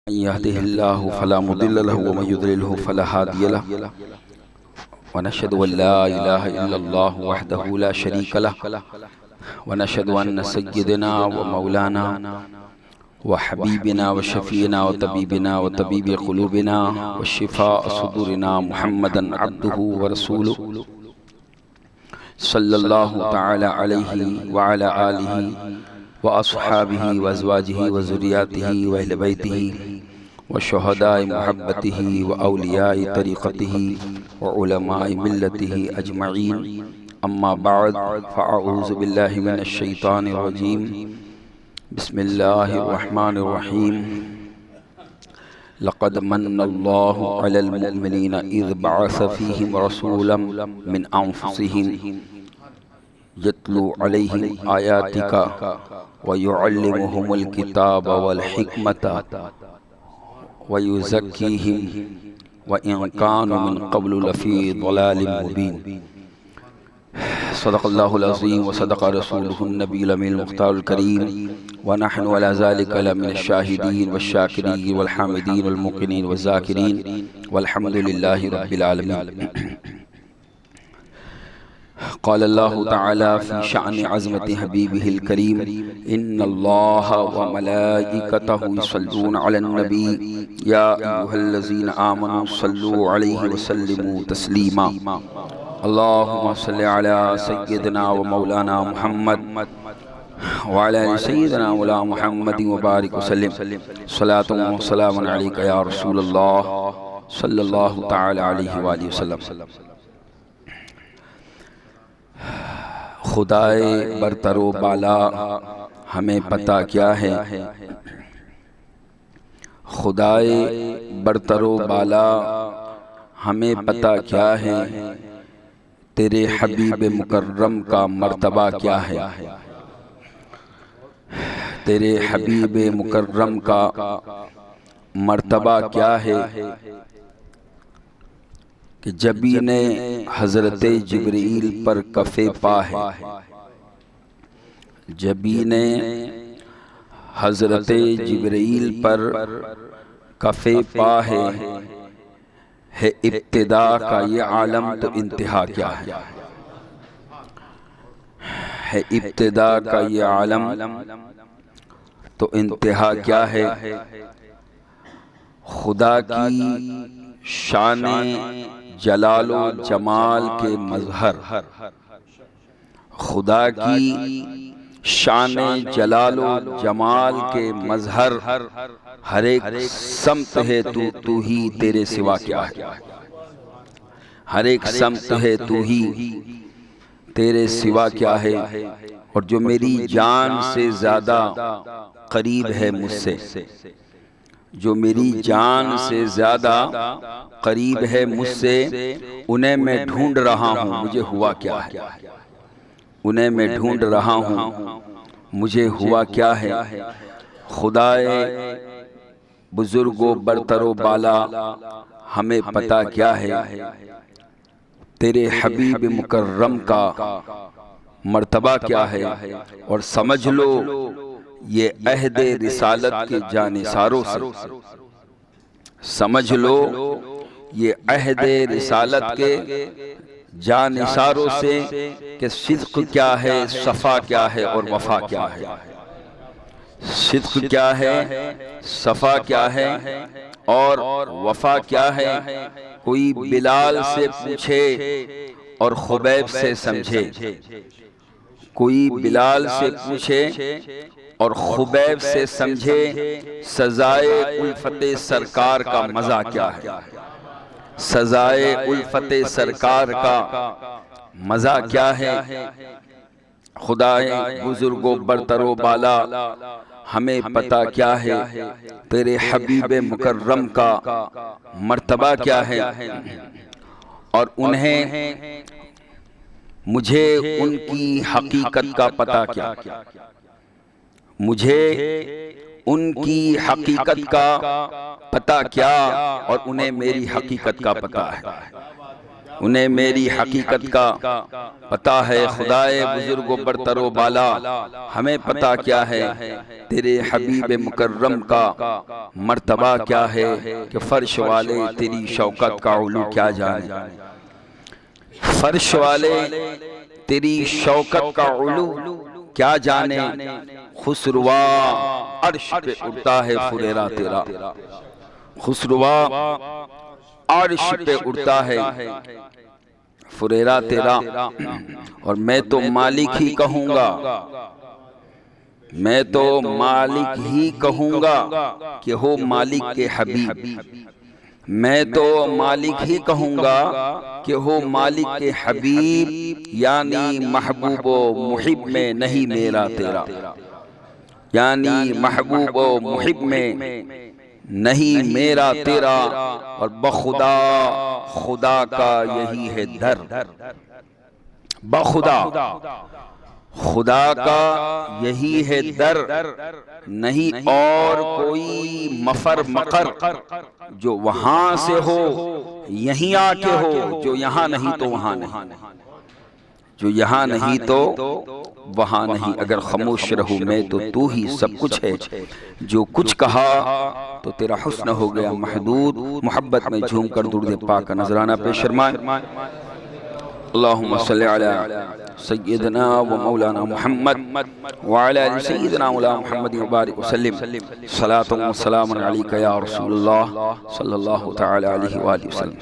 मन यहदिहिल्लाहु फला मुदिल्ल लहु व मन युद्लिलहु फला हादिय लहु व नशहदु अन ला इलाहा इल्लल्लाहु वहदहु ला शरीका लहु व नशहदु अन्न सय्यदना व मौलाना व हबीबना व शफीना व तबीबी क़ुलूबिना व शिफाअ सुदूरिना मुहम्मदन अब्दुहु व रसूलुहु सल्लल्लाहु तआला अलैहि व अला आलिहि व अस्हाबिही व अज़वाजिही व ज़ुर्रिय्यतिही व अहले बैतिही व शुहदाए मुहब्बतिही व औलियाए तरीक़तिही व उलमाए मिल्लतिही अजमईन। अम्मा बाद फ़अऊज़ु बिल्लाहि मिनश शैतानिर रजीम। बिस्मिल्लाहिर रहमानिर रहीम। लक़द मन्नल्लाहु अलल मुअमिनीना इज़ बअस फ़ीहिम रसूलन मिन अनफ़ुसिहिम यत्लू अलैहिम आयातिका व युअल्लिमुहुमुल किताब वल हिकमता व युज़क्कीहिम व इन कानू मिन क़ब्लु लफ़ी ज़लालिम मुबीन। सदक़ल्लाहुल अज़ीम व सदक़ रसूलुहुन नबियुल अमीनुल मुख़्तारुल करीम व नहनु अला ज़ालिका लमिनश शाहिदीन व शाकिरीन वल हामिदीन वल मुक़िनीन व ज़ाकिरीन वल्हम्दुलिल्लाहि रब्बिल आलमीन। क़ाल अल्लाहु तआला फ़ी शाअनि अज़मति हबीबिहिल करीम इन्नल्लाहा व मलाइकतहु युसल्लूना अलन नबी या अय्युहल्लज़ीना आमनू सल्लू अलैहि व सल्लिमू तस्लीमा। अल्लाहुम्मा सल्लि अला सय्यिदिना व मौलाना मुहम्मद व अला आलि सय्यिदिना मौलाना मुहम्मदिन व बारिक व सल्लिम। सलातुन व सलामुन अलैका या रसूलल्लाह सल्लल्लाहु तआला अलैहि व आलिहि वसल्लम। खुदाए बरतरो बाला हमें पता क्या है, खुदाए बरतरो बाला हमें पता क्या है, तेरे हबीब मुकर्रम का मर्तबा क्या है। तेरे हबीब मुकर्रम का मर्तबा क्या है कि जबी ने हज़रत जिब्रील पर कफ़े पा है, जबी ने हज़रत जिब्रील पर कफ़े पा है इब्तिदा का ये आलम तो इंतहा क्या है इब्तिदा का ये आलम तो इंतहा क्या है। खुदा की शाने जलालो जमाल के मज़हर, खुदा की शाने जलालो जमाल के मज़हर हर एक समत है तू ही तेरे सिवा क्या है। हर एक समत है तू ही तेरे सिवा क्या है। और जो मेरी जान से ज़्यादा करीब है मुझसे, जो मेरी जान से ज़्यादा करीब है मुझसे, उन्हें मैं ढूंढ रहा हूँ मुझे हुआ क्या है। उन्हें मैं ढूंढ रहा हूँ मुझे हुआ क्या है। खुदाए बुजुर्गो बरतरो बाला हमें पता क्या है, तेरे हबीब मुकर्रम का मर्तबा क्या है। और समझ लो ये अहदे रिसालत के जानिसारों से, समझ लो ये अहदे रिसालत के जानिसारों से कि सिद्क़ क्या है, सफ़ा क्या है और वफ़ा क्या है। सिद्क़ क्या है, सफ़ा क्या है और वफ़ा क्या है। कोई बिलाल से पूछे और खुबैब से समझे, कोई बिलाल से पूछे और खुबैब से समझे, सजाए उल्फते सरकार का मज़ा क्या है। सजाए उल्फते सरकार का मज़ा क्या है। खुदाए बुजुर्गो बरतरो बाला हमें पता क्या है, तेरे हबीब मुकर्रम का मर्तबा क्या है। और उन्हें मुझे उनकी हकीकत का पता क्या, मुझे उनकी हकीकत का पता क्या और उन्हें मेरी हकीकत का पता है। उन्हें मेरी हकीकत का पता है। खुदाए बुजुर्गो बरतरो बाला, हमें पता क्या है तेरे हबीब मुकर्रम का मर्तबा क्या है कि फर्श वाले तेरी शौकत का उलू क्या जाने। फर्श वाले तेरी शौकत का उलू क्या जाने। खुसरुआ अर्श पे उड़ता है फुरेरा तेरा, खुसरुआ अर्श पे उड़ता है फुरेरा तेरा। और मैं तो मालिक ही कहूँगा, मैं तो मालिक ही कहूँगा कि हो मालिक के हबीब। मैं तो मालिक ही कहूँगा कि हो मालिक के हबीब, यानी महबूबो मुहिब में नहीं मेरा तेरा, यानी महबूबो मुहिब में नहीं मेरा तेरा। और बखुदा खुदा का यही है दर, बखुदा खुदा का यही है दर, नहीं और कोई मफर मकर जो वहां से हो यहीं आके हो, जो यहाँ नहीं तो वहां नहीं, जो यहाँ नहीं तो वहां नहीं। अगर खामोश रहूं मैं तो तू ही सब कुछ है, जो कुछ कहा तो तेरा हुस्न हो गया महदूद। मोहब्बत में झूम कर दुरूद पाक का नजराना पेश फरमाए। अल्लाहुम्मा सल्ली अला सय्यदना व मौलाना मुहम्मद व अला आलि सय्यदना मौलाना मुहम्मद व बारिक वसल्लिम। सलातु व सलामुन अलैका या रसूलल्लाह सल्लल्लाहु तआला अलैहि व आलिहि वसल्लम।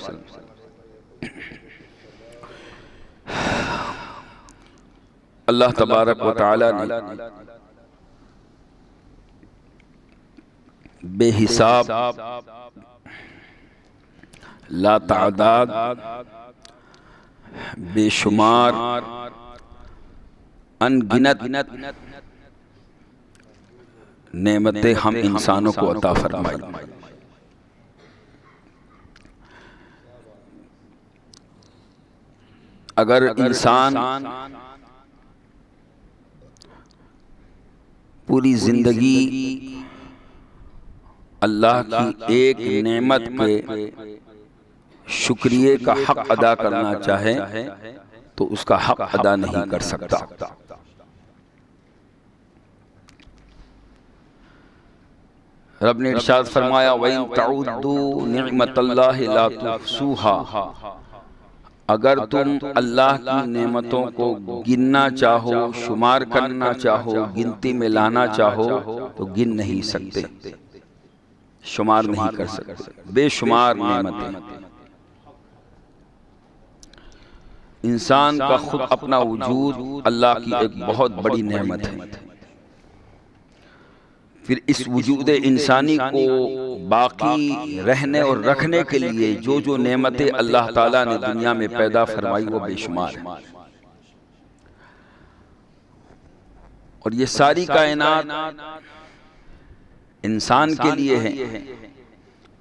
अल्लाह तबारक व तआला ने बेहिसाब लातादाद बेशुमार अनगिनत नेमतें हम इंसानों को अता फरमाई। अगर इंसान पूरी जिंदगी अल्लाह की एक नेमत के शुक्रिया का हक अदा करना चाहे तो उसका हक अदा नहीं कर सकता। रब ने इरशाद फरमाया वइन तउद्दू निअमतल्लाहि ला तुहसूहा, अगर तुम अल्लाह की नेमतों को गिनना चाहो, शुमार करना चाहो, गिनती में लाना चाहो तो गिन नहीं सकते, शुमार नहीं कर सकते। बेशुमार नेमतें। इंसान का खुद अपना वजूद अल्लाह की एक बहुत बड़ी नेमत है। फिर इस वजूद इंसानी को बाकी रहने और रखने के लिए जो जो नेमतें अल्लाह ताला ने दुनिया में पैदा फरमाई वो बेशुमार है। और ये सारी कायनात इंसान के लिए है,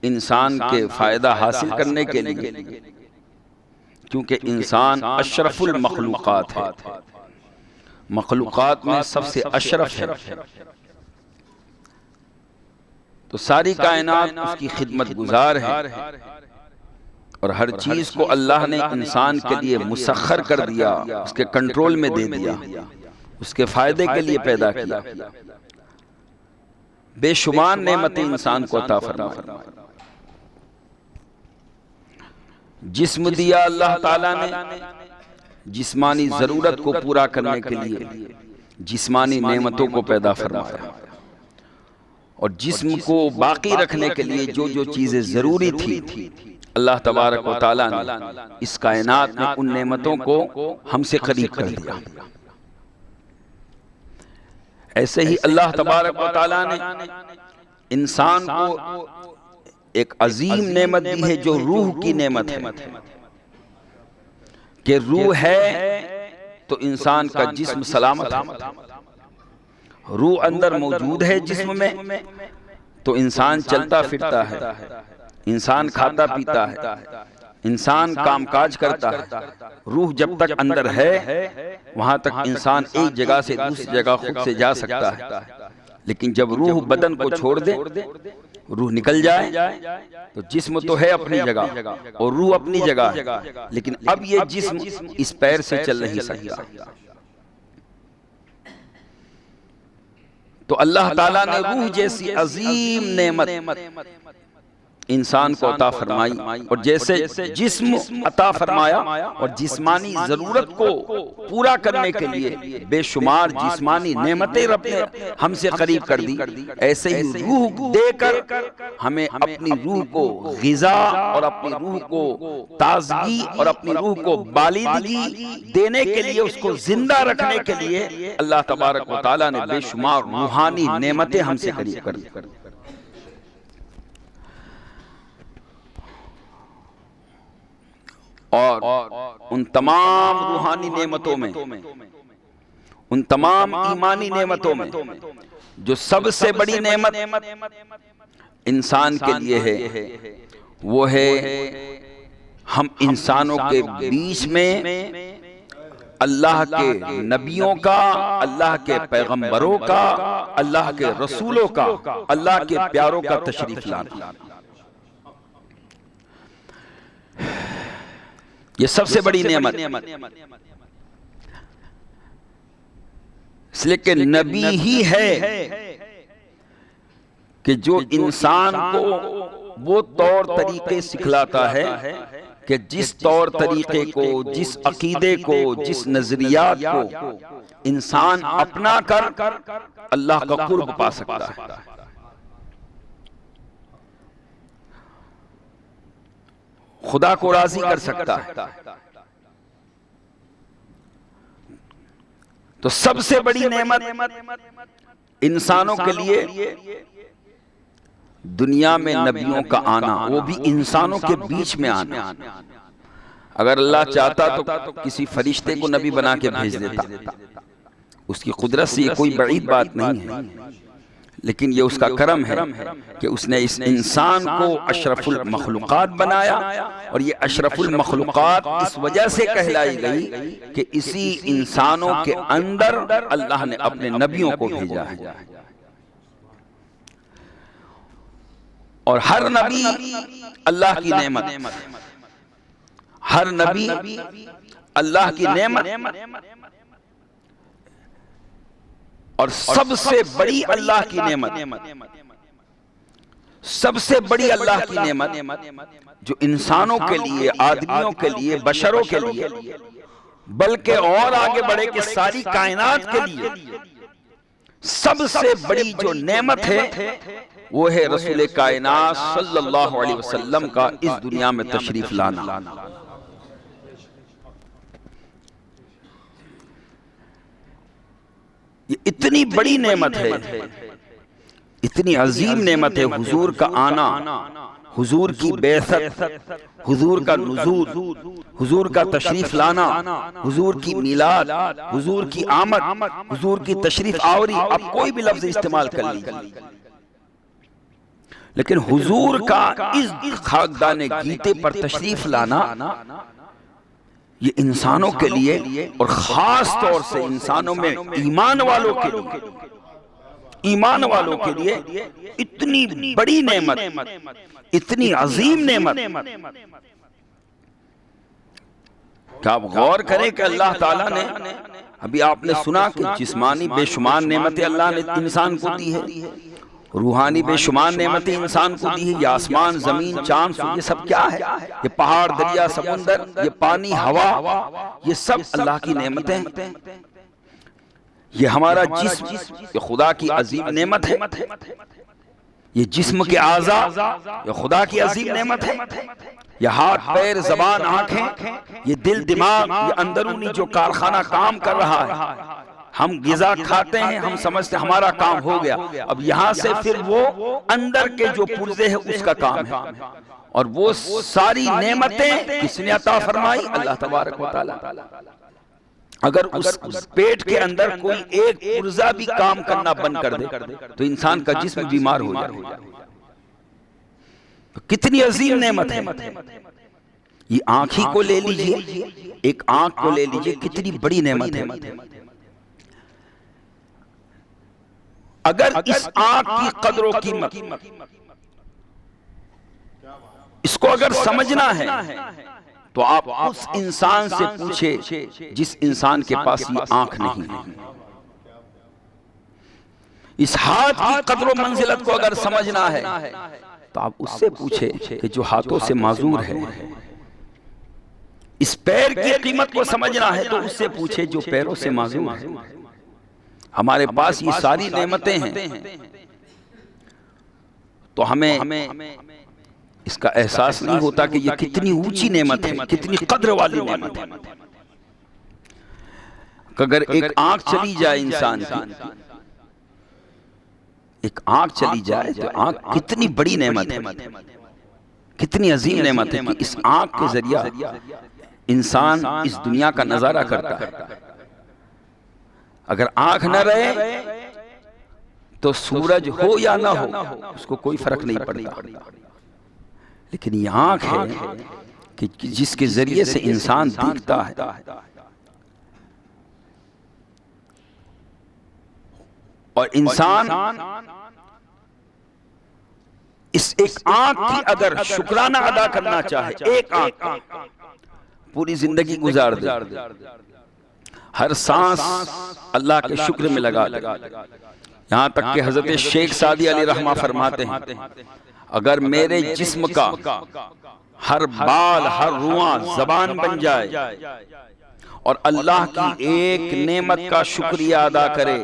इंसान के फायदा हासिल करने के लिए, क्योंकि इंसान अशरफुल मखलूकात है, मखलूकात में सबसे अशरफ है। तो सारी कायनात उसकी खिदमत गुजार है और हर चीज को अल्लाह ने इंसान के लिए मुसख्खर कर दिया, उसके कंट्रोल में दे दिया, उसके फायदे के लिए पैदा किया। बेशुमार नेमतें इंसान को अता फरमाई। जिस्म दिया अल्लाह ताला ने जिस्मानी जरूरत को पूरा करने के लिए जिस्मानी नेमतों को पैदा फरमाया, और जिस्म को बाकी रखने के लिए जो जो चीजें जरूरी थी अल्लाह तबारक व तआला ने इस कायनात में उन नेमतों को हमसे करीब कर दिया। ऐसे ही अल्लाह तबारक व तआला ने इंसान को एक अजीम नेमत दी है जो रूह की नेमत है, कि रूह है तो इंसान का जिस्म सलामत है। रूह अंदर मौजूद है जिस्म में तो इंसान चलता फिरता है, इंसान खाता पीता है, इंसान कामकाज करता है। रूह जब तक अंदर है वहां तक इंसान एक जगह से दूसरी जगह खुद से जा सकता है, लेकिन जब रूह बदन को छोड़ दे, रूह निकल जाए तो जिस्म तो है अपनी जगह और रूह अपनी जगह है, लेकिन अब ये जिस्म इस पैर से चल नहीं सकता। तो अल्लाह ताला ने रूह जैसी अजीम नेमत इंसान को अता फरमाई, और जैसे जिस्म अता फरमाया और जिस्मानी जरूरत को पूरा करने के लिए बेशुमार जिस्मानी नेमतें रब ने हमसे करीब कर दी, ऐसे ही रूह देकर हमें अपनी रूह को ग़िज़ा और अपनी रूह को ताजगी और अपनी रूह को बालिदगी देने के लिए, उसको जिंदा रखने के लिए अल्लाह तबारक व तआला ने बेशुमार रूहानी नेमतें हमसे करीब कर दी। और उन तमाम रूहानी नेमतों में, उन तमाम ईमानी नेमतों में जो सबसे बड़ी नेमत इंसान के लिए है, वो है हम इंसानों के बीच में अल्लाह के नबियों का, अल्लाह के पैगंबरों का, अल्लाह के रसूलों का, अल्लाह के प्यारों का तशरीफ लाना। ये सबसे बड़ी नेमत, इसलिए कि नबी ही है कि जो इंसान को वो तौर तरीके सिखलाता है कि जिस तौर तरीके को, जिस अकीदे को, जिस नजरियात को इंसान अपना कर अल्लाह का कुर्ब पा सकता है। खुदा को राजी कर सकता है। तो सबसे बड़ी नेमत इंसानों के लिए दुनिया में नबियों का आना, वो भी इंसानों के बीच में आना। अगर अल्लाह चाहता तो किसी फरिश्ते को नबी बना के भेज देता, उसकी कुदरत से ये कोई बड़ी बात नहीं है, लेकिन ये उसका करम है कि उसने इस इंसान को अशरफुल मखलूकात बनाया, और ये अशरफुल मखलूकात इस वजह से कहलाई गई कि इसी इंसानों के अंदर अल्लाह ने अपने नबियों को भेजा है। और हर नबी अल्लाह की नेमत, हर नबी अल्लाह की नेमत, और सबसे बड़ी अल्लाह की नेमत, सबसे बड़ी अल्लाह की नेमत जो इंसानों के लिए, आदमियों के लिए, बशरों के लिए, बल्कि और आगे बढ़े कि सारी कायनात के लिए सबसे बड़ी जो नेमत है वो है रसूल कायनात सल्लल्लाहु अलैहि वसल्लम का इस दुनिया में तशरीफ लाना। ये इतनी बड़ी नेमत है, इतनी अजीम नेमत है हुजूर का आना, हुजूर की बेअसत, हुजूर का नुज़ूल, हुजूर का तशरीफ लाना, हुजूर की मिलाद, हुजूर की आमद, हुजूर की तशरीफ आवरी। अब कोई भी लफ्ज इस्तेमाल कर लीजिए, लेकिन हुजूर का इस खाकदाने गीते पर तशरीफ लाना ये इंसानों के लिए और खास तौर से इंसानों में ईमान वालों के लिए, ईमान वालों के लिए इतनी बड़ी नेमत, इतनी अजीम नेमत। क्या आप गौर करें कि अल्लाह ताला ने, अभी आपने सुना कि जिस्मानी बेशुमार नेमतें अल्लाह ने इंसान को दी है, रूहानी बेशुमार नेमतें इंसान को दी है। ये आसमान, जमीन, चांद, ये सब क्या है? ये पहाड़, दरिया, समुंदर, ये पानी, हवा, ये सब अल्लाह की नेमतें। ये हमारा जिस्म, ये खुदा की अजीम नेमत है। ये जिस्म के आज़ा, ये खुदा की अजीम नेमत है। ये हाथ, पैर, जबान, आंखें, ये दिल, दिमाग, ये अंदरूनी जो कारखाना काम कर रहा है। हम गिज़ा खाते हैं, हम समझते हमारा काम हो गया, अब यहां से फिर वो अंदर के जो पुर्जे है उसका काम है। और वो सारी नेमतें किसने अता फरमाई? अल्लाह तबारक व तआला। अगर उस पेट के अंदर कोई एक पुर्जा भी काम करना बंद कर दे तो इंसान का जिस्म बीमार हो जाए। तो कितनी अजीम नेमत है। ये आंख ही को ले लीजिए, एक आंख को ले लीजिए, कितनी बड़ी नेमत है। अगर इस आंख की कदर कीमत इसको अगर समझना है तो आप उस इंसान से पूछे जिस इंसान के पास ये आंख नहीं है। इस हाथ की कदर मंजिलत को अगर समझना है तो आप उससे पूछे कि जो हाथों से माजूर है। इस पैर की कीमत को समझना है तो उससे पूछे जो पैरों से माजूर है। हमारे पास ये सारी नेमतें हैं तो हमें इसका एहसास नहीं होता कि ये कितनी ऊंची नेमत है, कितनी कद्र वाली नेमत है। अगर एक आंख चली जाए इंसान की, एक आंख चली जाए तो आंख कितनी बड़ी नेमत है, कितनी अजीम नेमत है कि इस आंख के जरिया इंसान इस दुनिया का नजारा करता है। अगर आंख न रहे तो सूरज हो या ना हो उसको कोई फर्क नहीं पड़ता, लेकिन ये आंख है कि जिसके जरिए से इंसान देखता है। और इंसान इस एक आंख की अगर शुक्राना अदा करना चाहे, एक आंख पूरी जिंदगी गुजार दे, हर सांस अल्लाह के शुक्र में लगा दे। यहां तक कि हजरत शेख सादी अली रहमा फरमाते हैं, अगर मेरे जिस्म का हर बाल हर रुआं जबान बन जाए और अल्लाह की एक नेमत का शुक्रिया अदा करे,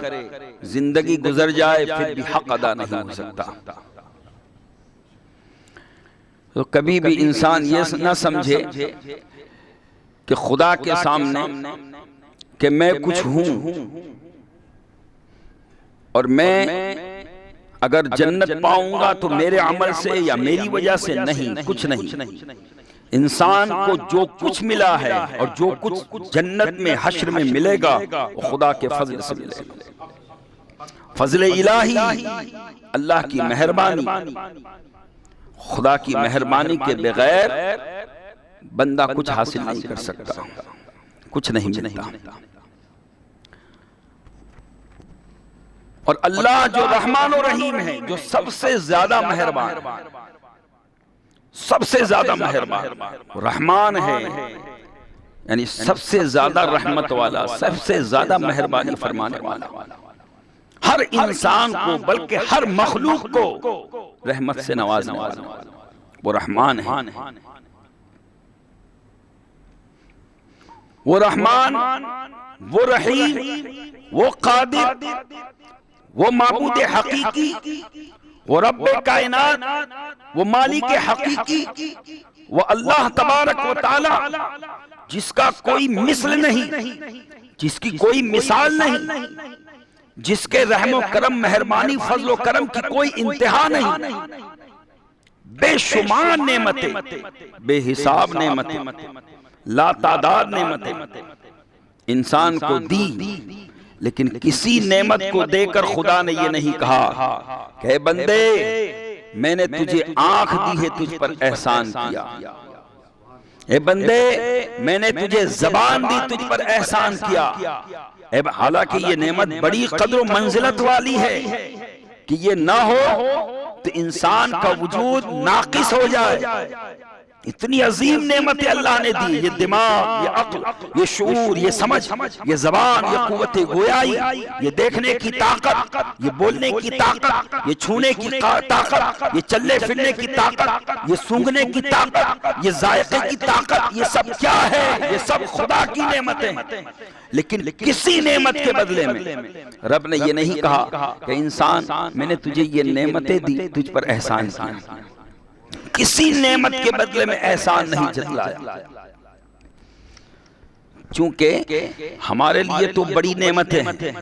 जिंदगी गुजर जाए फिर भी हक अदा नहीं हो सकता। तो कभी भी इंसान ये न समझे कि खुदा के सामने कि मैं कुछ हूं और मैं अगर जन्नत पाऊंगा तो मेरे अमल से या मेरी वजह से नहीं, कुछ नहीं। इंसान को जो कुछ मिला है और जो कुछ जन्नत में हश्र में मिलेगा वो खुदा के फजल से मिलेगा। फजल इलाही, अल्लाह की मेहरबानी, खुदा की मेहरबानी के बगैर बंदा कुछ हासिल नहीं कर सकता, कुछ नहीं मिलता। और अल्लाह जो रहमान और रहीम है, जो सबसे ज्यादा मेहरबान, सबसे ज्यादा मेहरबान रहमान है, यानी सबसे ज्यादा रहमत वाला, सबसे ज्यादा मेहरबानी फरमाने वाला, हर इंसान को बल्कि हर मखलूक को रहमत से नवाजने वाला वो रहमान है। वो रहमान, वो रहीम, वो कादिर, वो माबूद हकीकी, वो रब्बे कायनात, वो मालिक हकीकी, वो अल्लाह तबारक व तआला जिसका कोई मिस्ल नहीं, जिसकी कोई मिसाल नहीं, जिसके रहमो करम मेहरबानी फजलो करम की कोई इंतहा नहीं। बेशुमार नेमतें, बेहिसाब नेमतें, लातादाद नेमतें इंसान को दी, लेकिन किसी नेमत को देकर खुदा ने ये नहीं कहा कि बंदे मैंने तुझे आंख दी है, तुझ पर एहसान किया, ए बंदे मैंने तुझे जबान दी, तुझ पर एहसान किया। हालांकि ये नेमत बड़ी कद्र मंजिलत वाली है कि ये ना हो तो इंसान का वजूद नाकिस हो जाए। इतनी अजीम नेमत अल्लाह ने दी, ये दिमाग, ये अक्ल, ये शऊर, ये समझ, ये जबान, ये कुव्वत गोयाई, ये देखने की ताकत, ये बोलने की ताकत, ये छूने की ताकत, ये चलने फिरने की ताकत, ये सूंघने की ताकत, ये जायके की ताकत, ये सब क्या है? ये सब खुदा की नेमतें हैं। लेकिन किसी नेमत के बदले में रब ने ये नहीं कहा कि इंसान मैंने तुझे ये नेमतें दी, तुझ पर एहसान किया। किसी नेमत के बदले में एहसान नहीं जतलाया, चूंकि हमारे लिए तो बड़ी नेमतें हैं,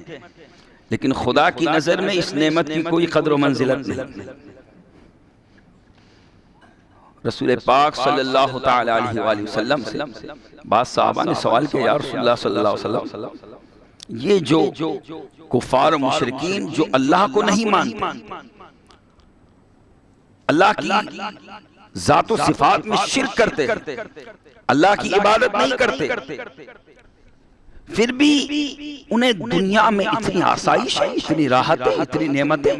लेकिन खुदा की नजर में इस नेमत की कोई कद्र व मंजिलत नहीं। रसूल पाक सल्लल्लाहु तआला अलैहि वसल्लम से बाद साहबा ने सवाल किया, या रसूलल्लाह सल्लल्लाहु अलैहि वसल्लम, ये जो कुफार मुशरिकीन जो अल्लाह को नहीं मानते, अल्लाह की जात व सिफात में शिर्क करते, अल्लाह की इबादत नहीं करते, फिर भी उन्हें दुनिया में इतनी आसाइश है, इतनी राहत है, इतनी नेमतें।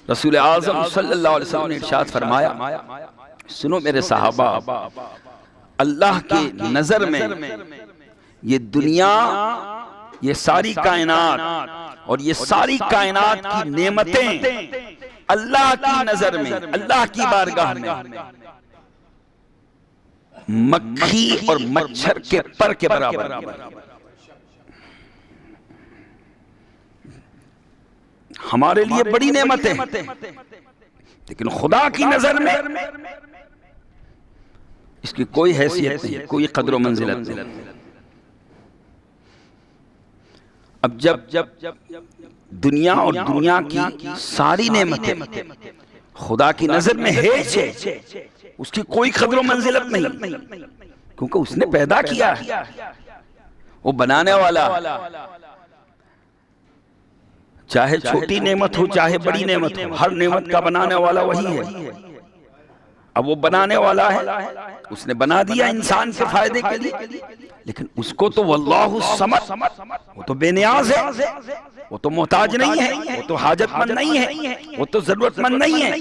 रसूल आज़म सल्लल्लाहु अलैहि वसल्लम ने इरशाद फरमाया, सुनो मेरे सहाबा, अल्लाह की नजर में ये दुनिया, ये सारी कायनात और ये सारी कायनात की नेमतें अल्लाह की नजर में, अल्लाह की बारगाह में मक्खी और मच्छर के पर के बराबर। हमारे लिए बड़ी नेमतें, लेकिन खुदा की नजर में इसकी कोई हैसियत नहीं, कोई कद्र मंजिलत नहीं। अब जब दुनिया और दुनिया की सारी नेमतें खुदा की नजर में है, उसकी कोई कद्र मंजिलत नहीं, क्योंकि उसने पैदा किया है। वो बनाने वाला, चाहे छोटी नेमत हो चाहे बड़ी नेमत हो, हर नेमत का बनाने वाला वही है। अब वो बनाने वाला है, उसने बना दिया इंसान के फायदे के लिए, लेकिन उसको तो वल्लाहु समद, वो तो बेनियाज है, वो तो मोहताज नहीं है, वो तो हाजतमंद नहीं है, वो तो जरूरतमंद नहीं है।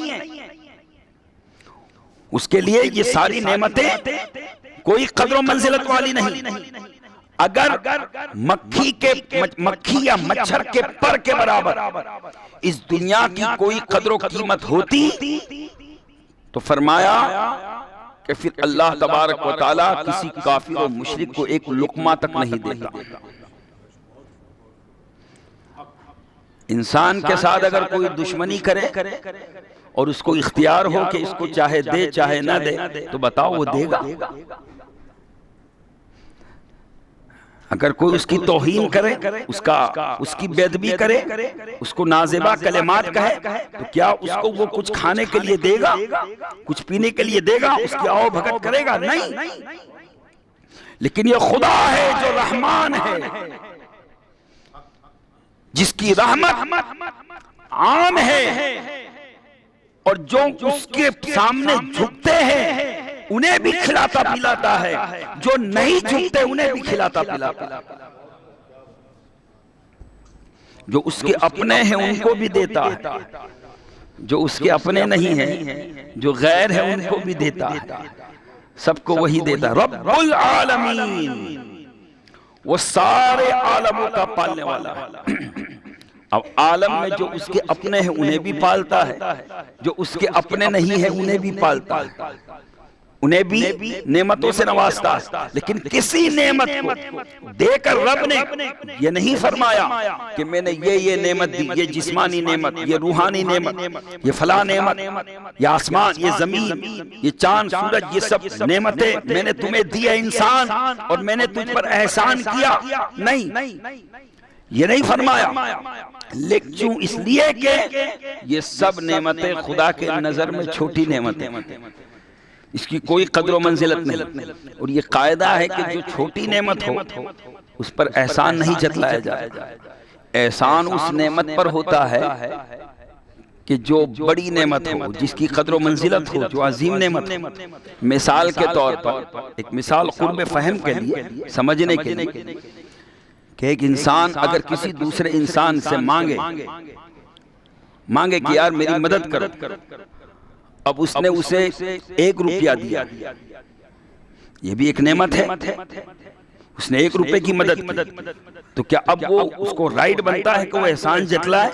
उसके लिए ये सारी नेमतें कोई कद्र मंजिलत वाली नहीं। अगर मक्खी या मच्छर के पर के बराबर इस दुनिया की कोई कद्र कीमत होती तो फरमाया कि फिर अल्लाह तबारक व तआला किसी काफिर और मुशरिक को एक लुकमा तक नहीं देता। इंसान के साथ अगर कोई दुश्मनी करे और उसको इख्तियार हो कि इसको चाहे दे चाहे ना दे, तो बताओ वो देगा? अगर कोई उसकी तौहीन करे, उसकी बेदबी करे, उसको नाज़ेबा कलेमात कहे, तो क्या उसको वो कुछ खाने के लिए देगा, कुछ पीने के लिए देगा, उसकी आओ भगत करेगा? नहीं। लेकिन ये खुदा है जो रहमान है, जिसकी रहमत आम है, और जो उसके सामने झुकते हैं उन्हें भी खिलाता पिलाता है, जो नहीं झुकते उन्हें भी खिलाता पिलाता है। जो उसके अपने हैं उनको भी देता है, जो उसके अपने नहीं हैं, जो गैर है उनको भी देता है, सबको वही देता है। रब्बुल आलमीन, वो सारे आलमों का पालने वाला है। अब आलम में जो उसके अपने हैं उन्हें भी पालता है, जो उसके अपने नहीं है उन्हें भी पालता है, उन्हें भी नेमतों से नवाजता है। लेकिन किसी नेमत को देकर रब ने ये नहीं फरमाया कि मैंने ये नेमत दी, ये जिस्मानी नेमत, ये रूहानी नेमत, ये फला नेमत, ये आसमान, ये जमीन, ये चांद सूरज, ये सब नेमतें मैंने तुम्हें दी है इंसान, और मैंने तुझ पर एहसान किया। नहीं, ये नहीं फरमाया। लेकिन इसलिए कि ये सब नेमतें खुदा के नजर में छोटी नेमतें, इसकी कोई कद्र मंजिलत नहीं। और ये कायदा है कि जो छोटी नेमत हो उस पर एहसान नहीं जतलाया जाए। एहसान उस नेमत पर होता है कि जो बड़ी नेमत हो, जिसकी कद्र मंजिलत हो, जो अजीम नेमत हो। मिसाल के तौर पर एक मिसाल कुर्ब फहम के लिए, समझने के लिए, कि एक इंसान अगर किसी दूसरे इंसान से मांगे कि यार मेरी मदद करो, अब उसने उसे 1 रुपया दिया, ये भी एक नेमत है, उसने 1 रुपए की मदद की, तो क्या अब वो उसको राइट बनता है कि वो एहसान जतलाए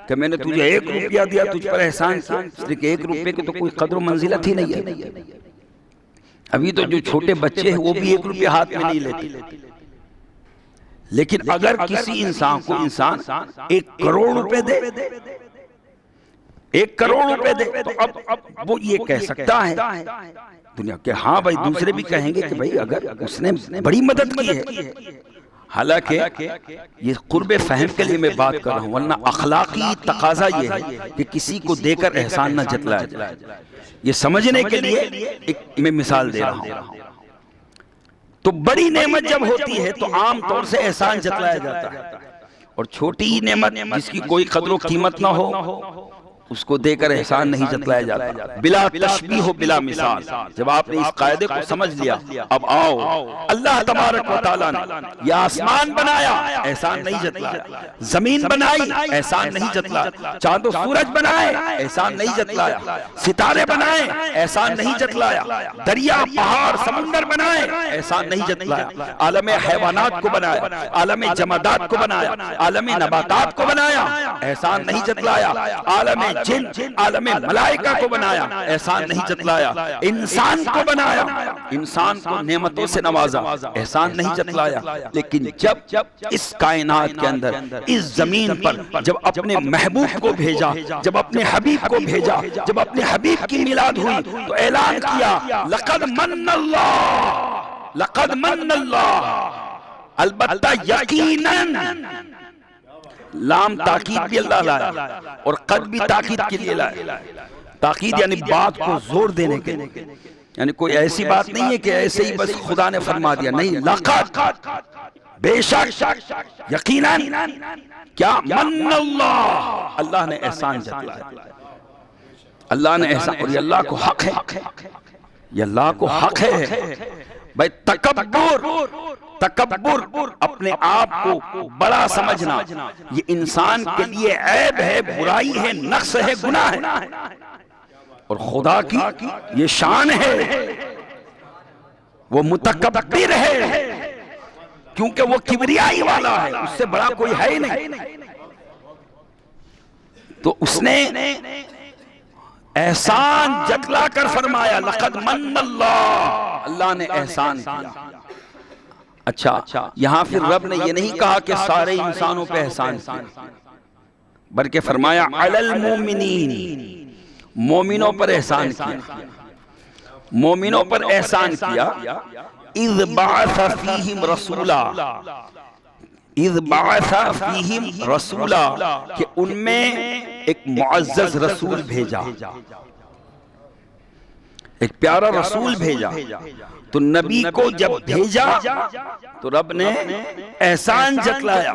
कि मैंने तुझे 1 रुपया दिया, तुझ पर एहसान किया? इसलिए 1 रुपए की तो कोई कद्र मंजिलत ही नहीं है। अभी तो जो छोटे बच्चे हैं वो भी 1 रुपया हाथ में नहीं लेते। लेकिन अगर किसी इंसान को 1 करोड़ रुपए दे, 1 करोड़ रुपए दे, तो अब वो ये कह सकता है दुनिया के, हाँ भाई, दूसरे भी कहेंगे कि भाई अगर उसने बड़ी मदद की है। हालांकि ये कुर्बे फहम के लिए मैं बात कर रहा हूँ, वरना अखलाकी तकाजा ये है कि किसी को देकर एहसान न जतलाया जाए। ये समझने के लिए एक मैं मिसाल दे रहा हूँ। तो बड़ी नेमत जब होती है तो आम तौर से एहसान जतलाया जाता है, और छोटी ही नेमत जिसकी कोई कद्र कीमत ना हो, उसको देकर एहसान नहीं जतलाया जाता। बिला तशबीह हो बिला मिसाल। जब आपने इस कायदे को समझ लिया, अब आओ, अल्लाह तबारक व तआला ने यह आसमान बनाया, एहसान नहीं जतलाया, जमीन बनाई, एहसान नहीं जतलाया, चांदो सूरज बनाए, एहसान नहीं जतलाया, सितारे बनाए, एहसान नहीं जतलाया, दरिया पहाड़ समुंदर बनाए, एहसान नहीं जतलाया, आलम हैवानात को बनाया, आलम जमादात को बनाया, आलम नबातात को बनाया, एहसान नहीं जतलाया, आलम जिन आलम मलाइका को बनाया, एहसान नहीं जतलाया, इंसान को बनाया, इंसान को नेमतों से नवाजा, एहसान नहीं जतलाया। लेकिन जब इस कायनात के अंदर, इस जमीन पर जब अपने महबूब को भेजा, जब अपने हबीब को भेजा, जब अपने हबीब की मिलाद हुई, तो ऐलान किया, लक़द मन्नल्लाह, लक़द मन्नल्लाह, अलबत्ता यकीनन। लाम ताकीद भी अल्लाह लाया और कद भी ताकीद के लिए लाया। ताकीद यानी बात को जोर देने के लिए, यानी कोई ऐसी बात नहीं है कि ऐसे ही बस खुदा ने फरमा दिया, नहीं, लक़द, बेशक, यकीनन, क्या, मन्नल्लाह, अल्लाह ने एहसान जतलाया, अल्लाह ने एहसान। और ये अल्लाह को हक है, ये अल्लाह को हक है भाई। तकब्बुर, अपने आप को बड़ा समझना, ये इंसान के लिए ऐब है, बुराई है, नक्स है, गुनाह है। और खुदा की ये शान है, वो मुतकब्बिर है, क्योंकि वो किबरियाई वाला है, उससे बड़ा कोई है ही नहीं। तो उसने एहसान जतला कर फरमाया, लक़द मन्नल्लाह, अल्लाह ने एहसान किया। अच्छा, यहां फिर रब ने यह नहीं कहा कि सारे इंसानों पे एहसान किया, बल्कि फरमाया अलल मोमिनीन, मोमिनों पर एहसान किया, मोमिनों पर एहसान किया। इज़ बअसा फीहिम रसूला, इज़ बअसा फीहिम रसूला, कि उनमें एक मुअज़्ज़ज़ रसूल भेजा, एक प्यारा रसूल भेजा। तो नबी को जब भेजा तो रब ने एहसान जतलाया,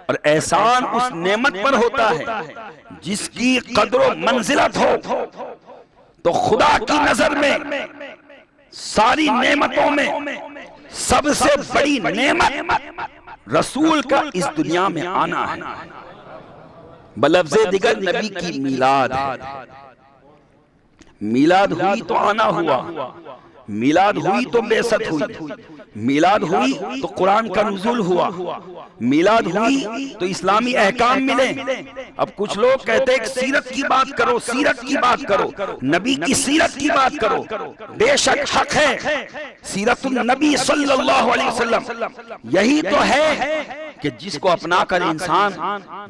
और एहसान उस नेमत पर होता है जिसकी कदर मंजिलत हो। तो खुदा की नजर में सारी नेमतों में सबसे बड़ी नेमत रसूल का इस दुनिया में आना है। बलफ्ज़े दिगर नबी की मिलाद है। मिलाद हुई तो आना हुआ, मिलाद हुई तो बेसत हुई, मिलाद हुई तो कुरान का नुज़ूल हुआ, मिलाद हुई तो इस्लामी अहकाम मिले। अब कुछ लोग कहते हैं कि सीरत की बात करो, सीरत की बात करो, नबी की सीरत की बात करो। बेशक हक है, सीरतुन नबी सल्लल्लाहु अलैहि वसल्लम यही तो है कि जिसको अपना कर इंसान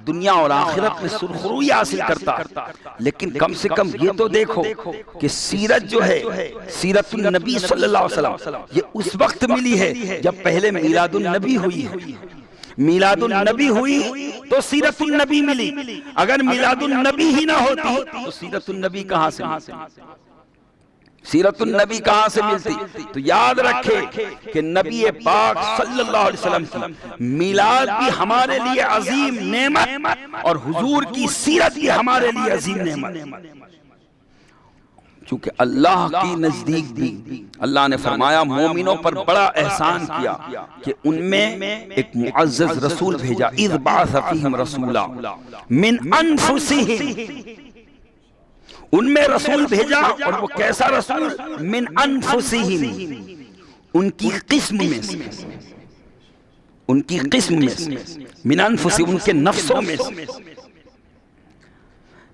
दुनिया और आखिरत में सुरखरुई हासिल करता। लेकिन कम से कम ये तो देखो कि सीरत जो है, सीरतुन नबी सल्लल्लाहु अलैहि वसल्लम, ये उस वक्त मिली है जब पहले मिलादुन नबी हुई है। मिलादुन नबी हुई तो सीरतुन नबी मिली। अगर मिलादुन नबी ही ना होती तो सीरतुन नबी कहां से मिलती, सीरतुन नबी कहां से मिलती? तो याद रखे कि नबी पाक सल्लल्लाहु अलैहि वसल्लम की मिलाद भी हमारे लिए अजीम नेमत और हुजूर की सीरत भी हमारे लिए अजीम नेमत। चूंकि अल्लाह की नजदीक भी अल्लाह ने फरमाया मोमिनों पर बड़ा एहसान किया कि उनमें एक मुअज़्ज़ज़ रसूल भेजा। इज़ बअसा फ़ीहिम रसूला मिन अनफुसिहिम, उनमें रसूल भेजा। और वो कैसा रसूल? मिन अनफुसिहिम, उनकी किस्म में से, उनकी किस्म में से, मिन अनफुसिहिम, उनके नफ्सों में से।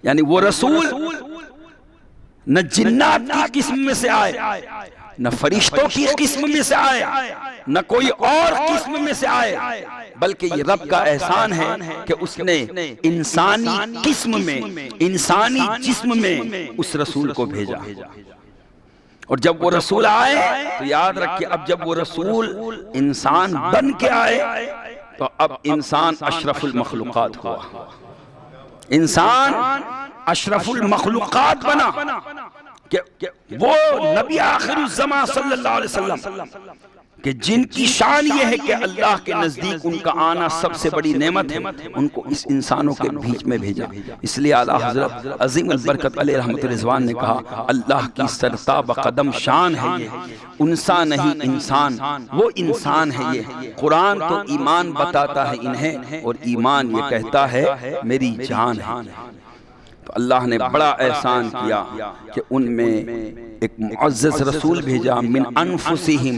यानी वो रसूल न जिन्नात की किस्म में से आए, न फरिश्तों की किस्म में से आए, न कोई और किस्म में से आए, बल्कि ये रब का एहसान है कि उसने इंसानी किस्म में, इंसानी जिस्म में उस रसूल को भेजा। और जब वो रसूल आए तो याद रखिए, अब जब वो रसूल इंसान बन के आए तो अब इंसान अशरफुल मखलूकात हुआ, इंसान अशरफुल मखलूकात बना कि वो नबी आखिरुज़्ज़मा सल्लल्लाहु अलैहि वसल्लम कि जिनकी शान ये है कि अल्लाह के नज़दीक उनका आना सबसे बड़ी नेमत है, उनको इस इंसानों के बीच में भेजा। इसलिए आला हज़रत अज़ीम अल बरकत अलैहि रहमतुर रिज़वान ने कहा, अल्लाह की सरताब कदम शान है ये, उनसा नहीं इंसान, वो इंसान है ये। कुरान तो ईमान बताता है इन्हें, और ईमान ये कहता है मेरी जान है। तो अल्लाह ने बड़ा एहसान किया कि उनमें एक मुअज़्ज़ज़ रसूल भेजा, मिन अनफुसिहिम,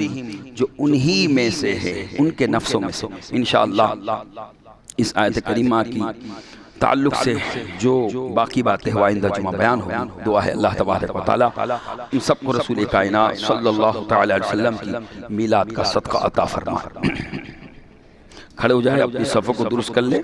जो उन्हीं में से है, उनके नफ्सों में से। इंशाअल्लाह इस आयत करीमा की ताल्लुक़ से जो बाकी बातें हुआ आइंदा जुमा बयान होगी। दुआ है अल्लाह तबारक व तआला इन सबको रसूल कायनात सल्लल्लाहु तआला अलैहि वसल्लम की मीलाद का सदका अता फरमाए। खड़े हो जाए, अपनी सफ़ों को दुरुस्त कर ले।